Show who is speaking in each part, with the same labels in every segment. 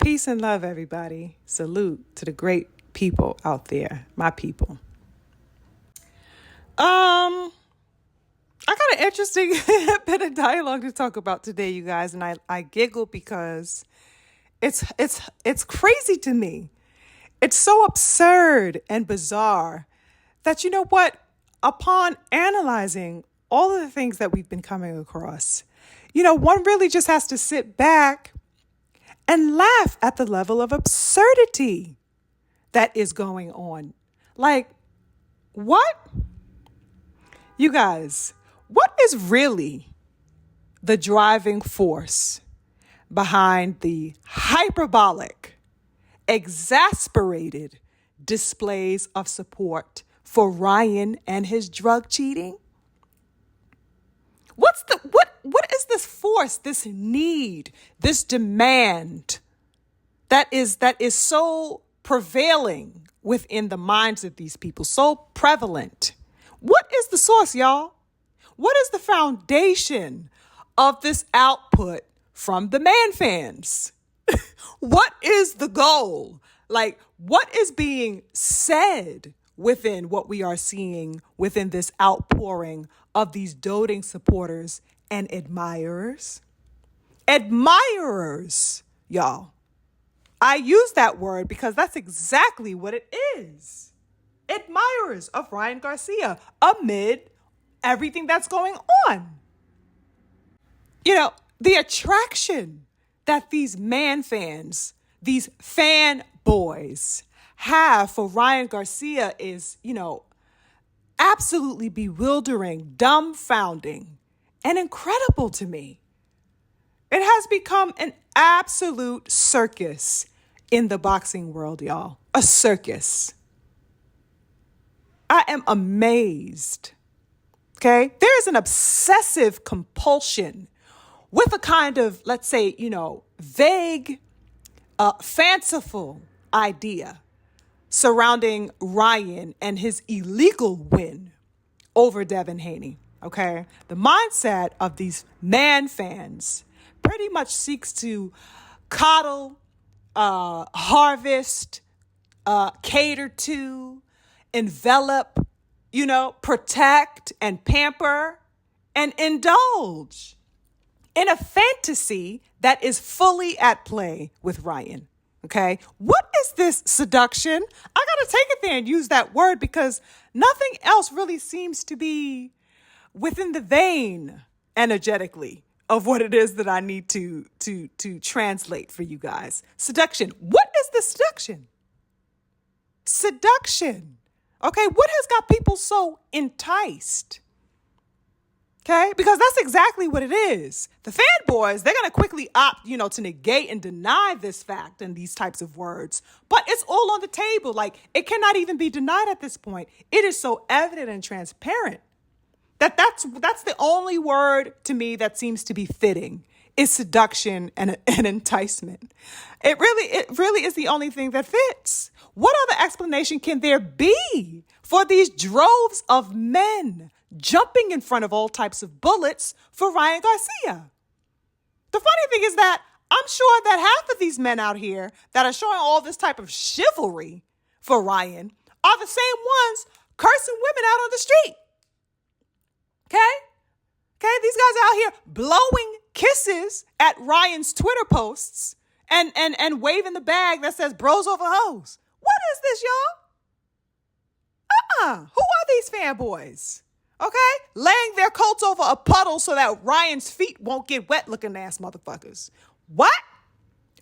Speaker 1: Peace and love, everybody. Salute to the great people out there, my people. I got an interesting bit of dialogue to talk about today, you guys, and I giggle because it's crazy to me. It's so absurd and bizarre that, you know what, upon analyzing all of the things that we've been coming across, one really just has to sit back and laugh at the level of absurdity that is going on. Like, what? You guys, what is really the driving force behind the hyperbolic, exasperated displays of support for Ryan and his drug cheating? What is this force, this need, this demand that is so prevailing within the minds of these people, so prevalent? What is the source, y'all? What is the foundation of this output from the man fans? What is the goal? Like, what is being said within what we are seeing within this outpouring of these doting supporters and admirers? Admirers, y'all. I use that word because that's exactly what it is. Admirers of Ryan Garcia amid everything that's going on. The attraction that these man fans, these fan boys have for Ryan Garcia is, absolutely bewildering, dumbfounding, and incredible to me. It has become an absolute circus in the boxing world, y'all. A circus. I am amazed. Okay? There is an obsessive compulsion with a kind of, let's say, vague, fanciful idea surrounding Ryan and his illegal win over Devin Haney. Okay? The mindset of these man fans pretty much seeks to coddle, harvest, cater to, envelop, protect and pamper and indulge in a fantasy that is fully at play with Ryan. Okay. What is this seduction? I got to take it there and use that word because nothing else really seems to be within the vein energetically of what it is that I need to translate for you guys. Seduction. What is the seduction? Seduction. Okay, what has got people so enticed? Okay, because that's exactly what it is. The fanboys, they're going to quickly opt, to negate and deny this fact and these types of words. But it's all on the table. Like, it cannot even be denied at this point. It is so evident and transparent that's the only word to me that seems to be fitting is seduction and enticement. It really is the only thing that fits. What other explanation can there be for these droves of men jumping in front of all types of bullets for Ryan Garcia? The funny thing is that I'm sure that half of these men out here that are showing all this type of chivalry for Ryan are the same ones cursing women out on the street. Okay, these guys out here blowing kisses at Ryan's Twitter posts and waving the bag that says bros over hoes. What is this, y'all? Who are these fanboys? Okay? Laying their coats over a puddle so that Ryan's feet won't get wet looking ass motherfuckers. What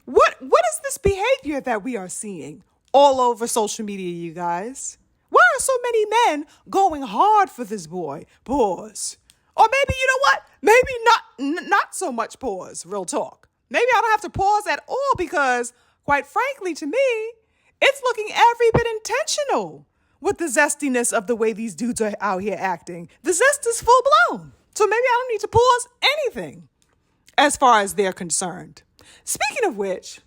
Speaker 1: is this behavior that we are seeing all over social media, you guys? Why are so many men going hard for this boy? Pause. Or maybe, you know what? Maybe not so much pause, real talk. Maybe I don't have to pause at all because, quite frankly, to me, it's looking every bit intentional with the zestiness of the way these dudes are out here acting. The zest is full blown. So maybe I don't need to pause anything as far as they're concerned. Speaking of which,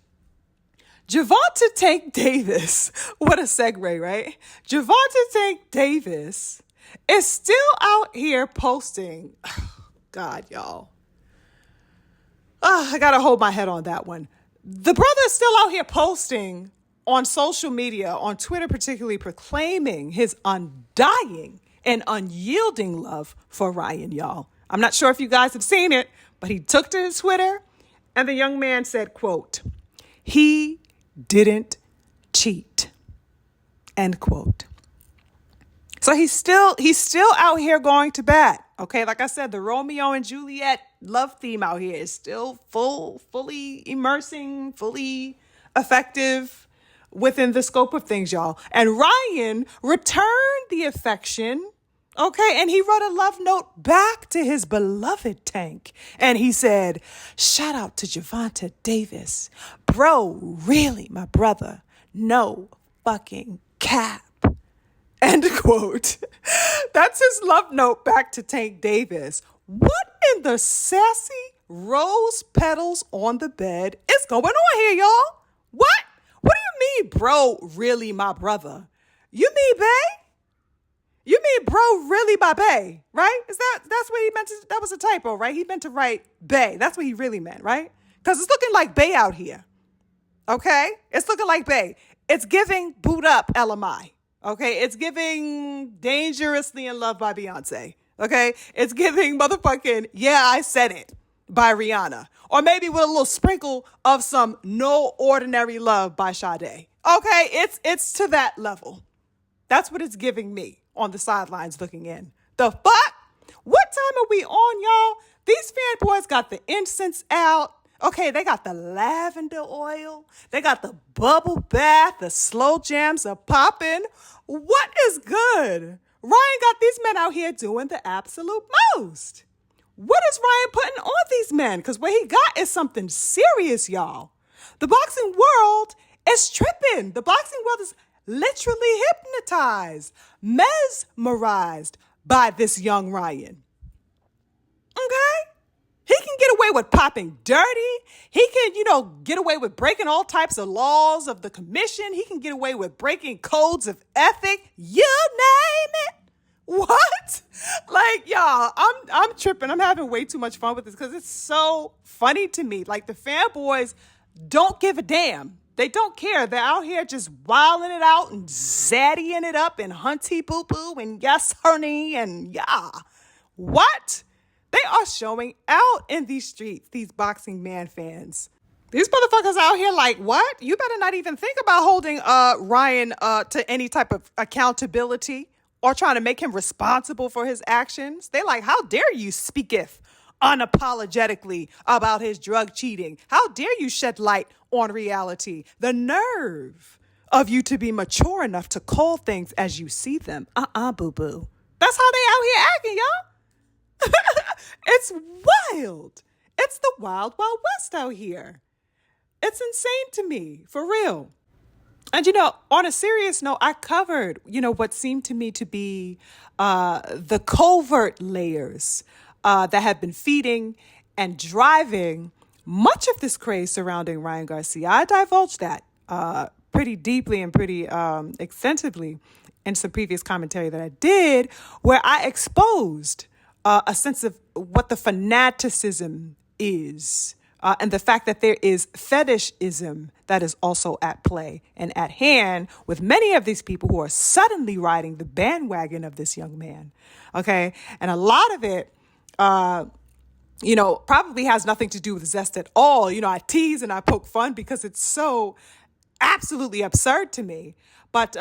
Speaker 1: Javonta Tank Davis, what a segue, right? Javonta Tank Davis is still out here posting. God, y'all. I got to hold my head on that one. The brother is still out here posting on social media, on Twitter particularly, proclaiming his undying and unyielding love for Ryan, y'all. I'm not sure if you guys have seen it, but he took to his Twitter and the young man said, quote, "He didn't cheat," end quote. So he's still out here going to bat. Okay, like I said, the Romeo and Juliet love theme out here is still fully immersing, fully effective within the scope of things, y'all. And Ryan returned the affection, okay, and he wrote a love note back to his beloved Tank. And he said, "Shout out to Javonta Davis. Bro, really, my brother. No fucking cap." End quote. That's his love note back to Tank Davis. What in the sassy rose petals on the bed is going on here, y'all? What? What do you mean, bro, really my brother? You mean bae? You mean bro, really my bae, right? That's what he meant to, that was a typo, right? He meant to write bae. That's what he really meant, right? Because it's looking like bae out here. Okay? It's looking like bae. It's giving boot up LMI. Okay, it's giving Dangerously in Love by Beyonce. Okay, it's giving motherfucking Yeah, I Said It by Rihanna. Or maybe with a little sprinkle of some No Ordinary Love by Sade. Okay, it's to that level. That's what it's giving me on the sidelines looking in. The fuck? What time are we on, y'all? These fanboys got the incense out. Okay, they got the lavender oil. They got the bubble bath. The slow jams are popping. What is good? Ryan got these men out here doing the absolute most. What is Ryan putting on these men? Because what he got is something serious, y'all. The boxing world is tripping. The boxing world is literally hypnotized, mesmerized by this young Ryan. Okay? He can get away with popping dirty. He can, get away with breaking all types of laws of the commission. He can get away with breaking codes of ethic. You name it. What? Like, y'all, I'm tripping. I'm having way too much fun with this because it's so funny to me. Like, the fanboys don't give a damn. They don't care. They're out here just wilding it out and zaddying it up and hunty boo boo and yes honey and yeah. What? They are showing out in these streets, these boxing man fans. These motherfuckers out here like, what? You better not even think about holding Ryan to any type of accountability or trying to make him responsible for his actions. They like, how dare you speaketh unapologetically about his drug cheating? How dare you shed light on reality? The nerve of you to be mature enough to call things as you see them. Boo-boo. That's how they out here acting, y'all. It's wild. It's the wild, wild west out here. It's insane to me, for real. And, on a serious note, I covered, what seemed to me to be the covert layers that have been feeding and driving much of this craze surrounding Ryan Garcia. I divulged that pretty deeply and pretty extensively in some previous commentary that I did, where I exposed a sense of what the fanaticism is, and the fact that there is fetishism that is also at play and at hand with many of these people who are suddenly riding the bandwagon of this young man. Okay. And a lot of it, probably has nothing to do with zest at all. I tease and I poke fun because it's so absolutely absurd to me. But,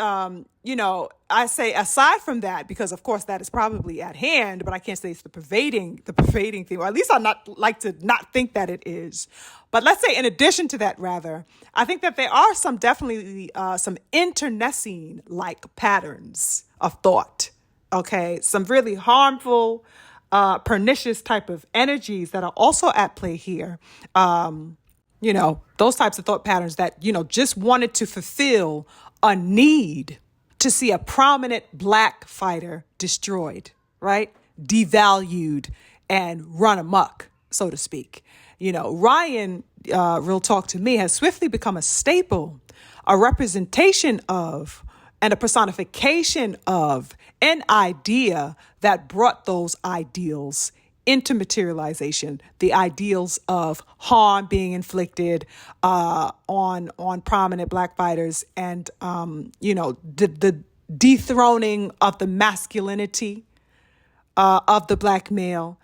Speaker 1: I say aside from that, because of course that is probably at hand, but I can't say it's the pervading thing, or at least I like to not think that it is. But let's say in addition to that, rather, I think that there are definitely some internecine-like patterns of thought. Okay. Some really harmful, pernicious type of energies that are also at play here. Those types of thought patterns that, just wanted to fulfill a need to see a prominent black fighter destroyed, right? Devalued and run amok, so to speak. Ryan, real talk to me, has swiftly become a staple, a representation of, and a personification of an idea that brought those ideals into materialization, the ideals of harm being inflicted on prominent Black fighters, and the dethroning of the masculinity of the Black male,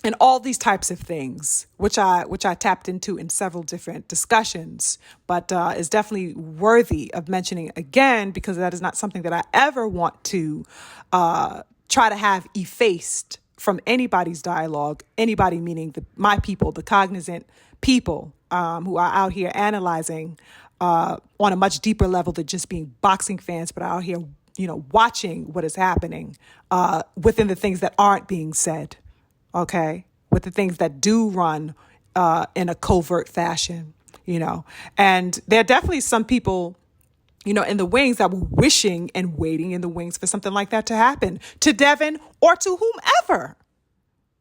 Speaker 1: and all these types of things, which I tapped into in several different discussions, but is definitely worthy of mentioning again, because that is not something that I ever want to try to have effaced from anybody's dialogue. Anybody meaning my people, the cognizant people who are out here analyzing on a much deeper level than just being boxing fans, but out here, watching what is happening within the things that aren't being said. Okay, with the things that do run in a covert fashion, and there are definitely some people, in the wings that were wishing and waiting in the wings for something like that to happen to Devin or to whomever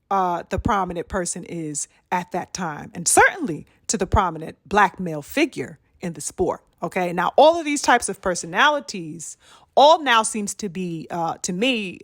Speaker 1: the prominent person is at that time, and certainly to the prominent Black male figure in the sport. Okay, now all of these types of personalities all now seems to be, to me,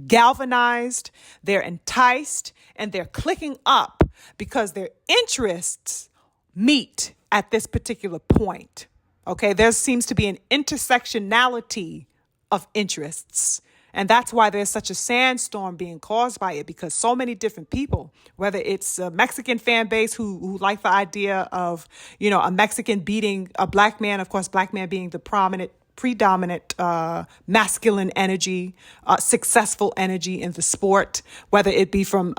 Speaker 1: galvanized, they're enticed, and they're clicking up because their interests meet at this particular point. Okay, there seems to be an intersectionality of interests. And that's why there's such a sandstorm being caused by it, because so many different people, whether it's a Mexican fan base who like the idea of, a Mexican beating a Black man, of course, Black man being the predominant masculine energy, successful energy in the sport, whether it be from,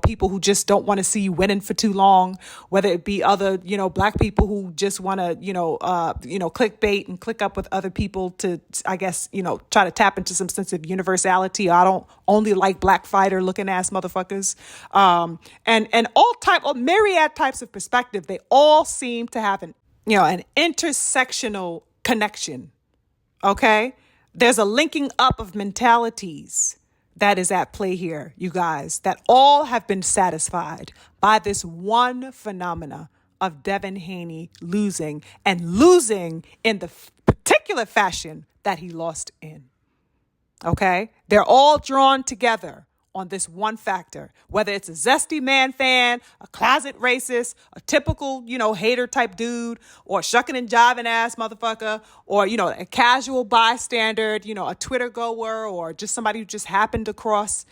Speaker 1: people who just don't want to see you winning for too long, whether it be other, Black people who just want to, clickbait and click up with other people to, I guess, try to tap into some sense of universality. I don't only like Black fighter looking ass motherfuckers. And all myriad types of perspective, they all seem to have an intersectional connection. Okay, there's a linking up of mentalities that is at play here, you guys, that all have been satisfied by this one phenomena of Devin Haney losing, and losing in the particular fashion that he lost in. Okay, they're all drawn together on this one factor, whether it's a zesty man fan, a closet racist, a typical, hater type dude, or shucking and jiving ass motherfucker, or, a casual bystander, a Twitter goer, or just somebody who just happened across,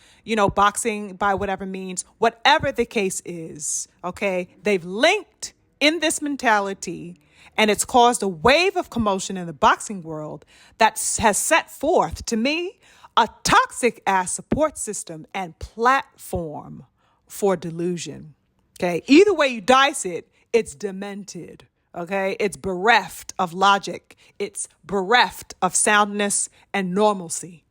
Speaker 1: boxing by whatever means, whatever the case is. Okay, they've linked in this mentality, and it's caused a wave of commotion in the boxing world that has set forth, to me, a toxic ass support system and platform for delusion. Okay, either way you dice it, it's demented. Okay, it's bereft of logic. It's bereft of soundness and normalcy.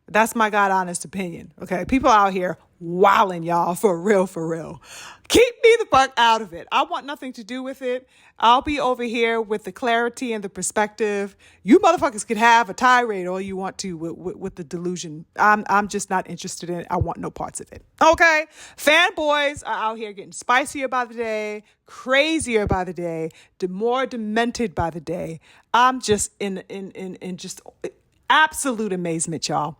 Speaker 1: That's my God honest opinion. Okay, people out here wilding, y'all, for real, for real. Keep me the fuck out of it. I want nothing to do with it. I'll be over here with the clarity and the perspective. You motherfuckers could have a tirade all you want to with the delusion. I'm just not interested in it. I want no parts of it. Okay, fanboys are out here getting spicier by the day, crazier by the day, more demented by the day. I'm just in just absolute amazement, y'all.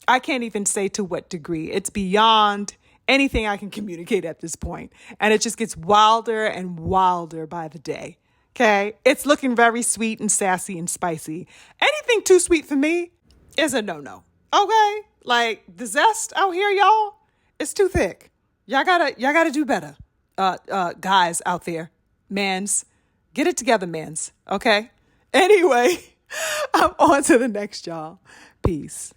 Speaker 1: I can't even say to what degree. It's beyond anything I can communicate at this point. And it just gets wilder and wilder by the day. Okay? It's looking very sweet and sassy and spicy. Anything too sweet for me is a no-no. Okay? Like, the zest out here, y'all, it's too thick. Y'all gotta do better. Guys out there. Mans. Get it together, mans. Okay? Anyway, I'm on to the next, y'all. Peace.